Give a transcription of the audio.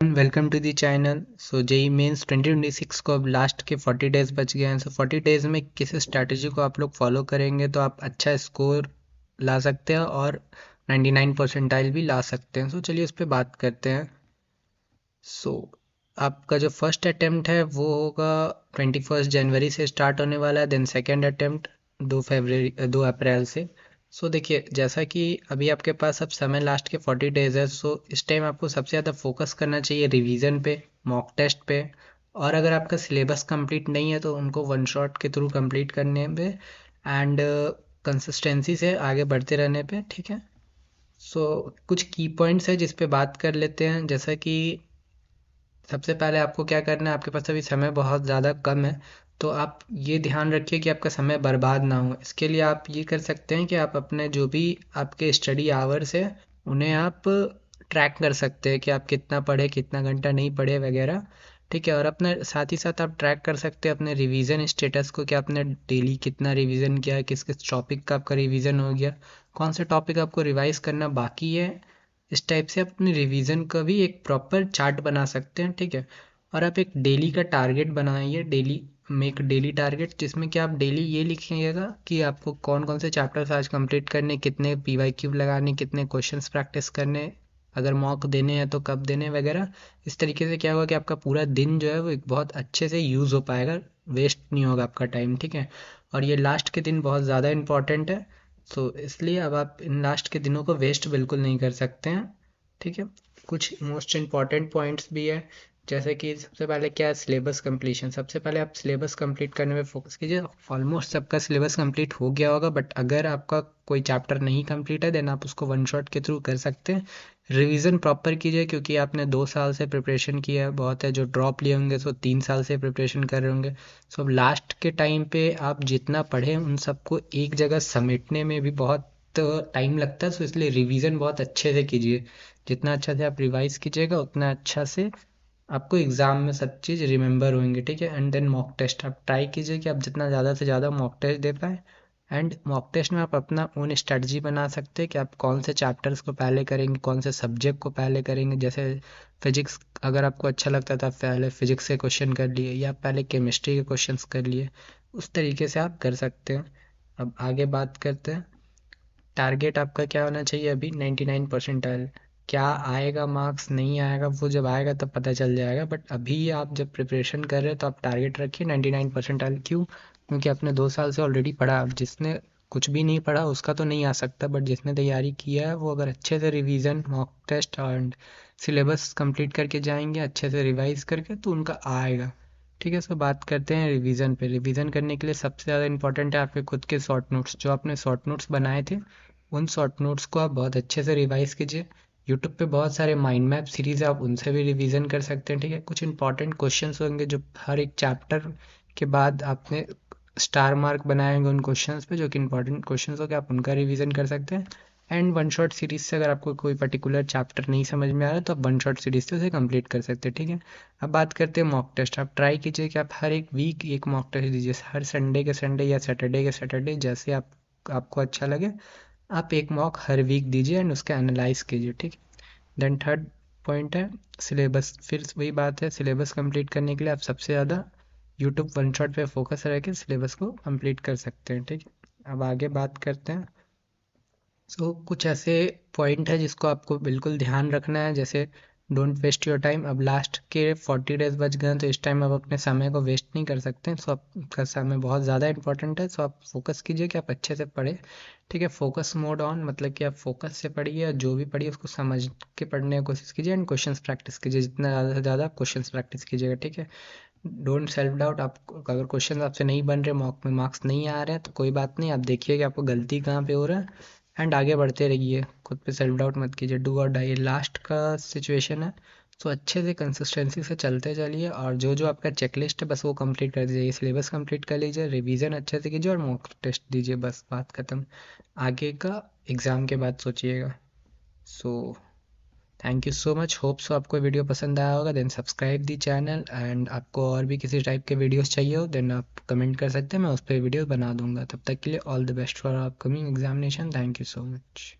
Welcome to the channel. So JEE mains 2026 को अब last के 40 डेज बच गए हैं। सो 40 डेज में किस स्ट्रैटेजी को आप लोग फॉलो करेंगे तो आप अच्छा स्कोर ला सकते हैं और 99 परसेंटाइल भी ला सकते हैं। सो चलिए उस पर बात करते हैं। सो आपका जो फर्स्ट अटेम्प्ट है वो होगा 21 जनवरी से स्टार्ट होने वाला है। देन सेकेंड अटेम्प्ट 2 अप्रैल से। सो देखिए, जैसा कि अभी आपके पास अब समय लास्ट के 40 डेज है, सो इस टाइम आपको सबसे ज़्यादा फोकस करना चाहिए रिवीजन पे, मॉक टेस्ट पे। और अगर आपका सिलेबस कंप्लीट नहीं है तो उनको वन शॉट के थ्रू कंप्लीट करने पे एंड कंसिस्टेंसी से आगे बढ़ते रहने पे, ठीक है। सो कुछ की पॉइंट्स है जिस पे बात कर लेते हैं। जैसा कि सबसे पहले आपको क्या करना है, आपके पास अभी समय बहुत ज़्यादा कम है, तो आप ये ध्यान रखिए कि आपका समय बर्बाद ना हो। इसके लिए आप ये कर सकते हैं कि आप अपने जो भी आपके स्टडी आवर्स है उन्हें आप ट्रैक कर सकते हैं कि आप कितना पढ़े, कितना घंटा नहीं पढ़े वगैरह, ठीक है। और अपने साथ ही साथ आप ट्रैक कर सकते हैं अपने रिवीजन स्टेटस को कि आपने डेली कितना रिवीजन किया है, किस किस टॉपिक का आपका रिवीजन हो गया, कौन से टॉपिक आपको रिवाइज करना बाकी है। इस टाइप से आप अपने रिवीजन का भी एक प्रॉपर चार्ट बना सकते हैं, ठीक है। और आप एक डेली का टारगेट बनाइए, डेली मेक डेली टारगेट, जिसमें कि आप डेली ये लिखिएगा कि आपको कौन कौन से चैप्टर्स आज कंप्लीट करने, कितने पीवाईक्यू लगाने, कितने क्वेश्चंस प्रैक्टिस करने, अगर मॉक देने हैं तो कब देने वगैरह। इस तरीके से क्या होगा कि आपका पूरा दिन जो है वो एक बहुत अच्छे से यूज़ हो पाएगा, वेस्ट नहीं होगा आपका टाइम, ठीक है। और ये लास्ट के दिन बहुत ज़्यादा इंपॉर्टेंट है, सो इसलिए अब आप इन लास्ट के दिनों को वेस्ट बिल्कुल नहीं कर सकते हैं, ठीक है। कुछ मोस्ट इम्पॉर्टेंट पॉइंट्स भी है, जैसे कि सबसे पहले क्या है, सिलेबस कंप्लीशन। सबसे पहले आप सिलेबस कंप्लीट करने में फोकस कीजिए। ऑलमोस्ट सबका सिलेबस कंप्लीट हो गया होगा, बट अगर आपका कोई चैप्टर नहीं कंप्लीट है देन आप उसको वन शॉट के थ्रू कर सकते हैं। रिवीजन प्रॉपर कीजिए, क्योंकि आपने 2 साल से प्रिपरेशन किया है, बहुत है जो ड्रॉप लिए होंगे सो 3 साल से प्रिपरेशन कर रहे होंगे। सो अब लास्ट के टाइम पे आप जितना पढ़ें उन सबको एक जगह समेटने में भी बहुत टाइम लगता है, सो इसलिए रिवीजन बहुत अच्छे से कीजिए। जितना अच्छा से आप रिवाइज कीजिएगा उतना अच्छा से आपको एग्ज़ाम में सब चीज़ रिमेंबर होंगे, ठीक है। एंड देन मॉक टेस्ट आप ट्राई कीजिए कि आप जितना ज़्यादा से ज़्यादा मॉक टेस्ट दे पाए। एंड मॉक टेस्ट में आप अपना ओन स्ट्रेटजी बना सकते हैं कि आप कौन से चैप्टर्स को पहले करेंगे, कौन से सब्जेक्ट को पहले करेंगे। जैसे फिजिक्स अगर आपको अच्छा लगता था, पहले फिजिक्स के क्वेश्चन कर लिए, या पहले केमिस्ट्री के क्वेश्चंस कर लिए। उस तरीके से आप कर सकते हैं। अब आगे बात करते हैं, टारगेट आपका क्या होना चाहिए अभी, 99 परसेंटाइल। क्या आएगा मार्क्स, नहीं आएगा, वो जब आएगा तब पता चल जाएगा, बट अभी आप जब प्रिपरेशन कर रहे हैं तो आप टारगेट रखिए 99 परसेंटाइल। क्यों? क्योंकि आपने 2 साल से ऑलरेडी पढ़ा। अब जिसने कुछ भी नहीं पढ़ा उसका तो नहीं आ सकता, बट जिसने तैयारी किया है वो अगर अच्छे से revision, mock test and syllabus complete करके जाएंगे अच्छे से रिवाइज करके, तो उनका आएगा, ठीक है। सो बात करते हैं रिवीजन पे। रिवीजन करने के लिए सबसे ज़्यादा इंपॉर्टेंट है आपके खुद के शॉर्ट नोट्स। जो आपने शॉर्ट नोट्स बनाए थे उन शॉर्ट नोट्स को आप बहुत अच्छे से रिवाइज कीजिए। यूट्यूब पे बहुत सारे माइंड मैप सीरीज़ है, आप उनसे भी रिवीजन कर सकते हैं, ठीक है। कुछ इंपॉर्टेंट क्वेश्चंस होंगे जो हर एक चैप्टर के बाद आपने स्टार मार्क बनाए होंगे उन क्वेश्चंस पे, जो कि इंपॉर्टेंट क्वेश्चंस हो गए, आप उनका रिवीजन कर सकते हैं। एंड वन शॉट सीरीज से अगर आपको कोई पर्टिकुलर चैप्टर नहीं समझ में आ रहा है तो आप वन शॉट सीरीज से उसे कंप्लीट कर सकते हैं, ठीक है। अब बात करते हैं मॉक टेस्ट। आप ट्राई कीजिए कि आप हर एक वीक एक मॉक टेस्ट दीजिए, हर संडे के संडे या सैटरडे के सैटरडे, जैसे आपको अच्छा लगे। आप एक मॉक हर वीक दीजिए एंड उसका एनालाइज कीजिए, ठीक है। देन थर्ड पॉइंट है सिलेबस। फिर वही बात है, सिलेबस कंप्लीट करने के लिए आप सबसे ज़्यादा यूट्यूब वन शॉट पे फोकस रह के सिलेबस को कंप्लीट कर सकते हैं, ठीक है। अब आगे बात करते हैं। कुछ ऐसे पॉइंट है जिसको आपको बिल्कुल ध्यान रखना है, जैसे डोंट वेस्ट योर टाइम। अब लास्ट के 40 डेज बच गए हैं, तो इस टाइम आप अपने समय को वेस्ट नहीं कर सकते हैं। आपका समय बहुत ज़्यादा इंपॉर्टेंट है, सो आप फोकस कीजिए कि आप अच्छे से पढ़े, ठीक है। फोकस मोड ऑन, मतलब कि आप फोकस से पढ़िए और जो भी पढ़िए उसको समझ के पढ़ने की कोशिश कीजिए एंड क्वेश्चंस प्रैक्टिस कीजिए। जितना ज़्यादा से ज़्यादा आप क्वेश्चंस प्रैक्टिस कीजिएगा, ठीक है। Don't self doubt. आप अगर क्वेश्चन आपसे नहीं बन रहे, मॉक में मार्क्स नहीं आ रहे हैं, तो कोई बात नहीं, आप देखिए कि आपको गलती कहाँ पे हो रहा है एंड आगे बढ़ते रहिए। खुद पे सेल्फ डाउट मत कीजिए। डू और डाई लास्ट का सिचुएशन है, तो अच्छे से कंसिस्टेंसी से चलते चलिए और जो जो आपका चेकलिस्ट है बस वो कंप्लीट कर दीजिए। सिलेबस कंप्लीट कर लीजिए, रिवीजन अच्छे से कीजिए और मॉक टेस्ट दीजिए, बस बात खत्म। आगे का एग्ज़ाम के बाद सोचिएगा। So thank you so much. Hope so आपको वीडियो पसंद आया होगा। Then subscribe the channel, and आपको और भी किसी टाइप के वीडियोस चाहिए हो देन आप कमेंट कर सकते हैं, मैं उस पर वीडियो बना दूंगा। तब तक के लिए all the best for upcoming examination. Thank you so much.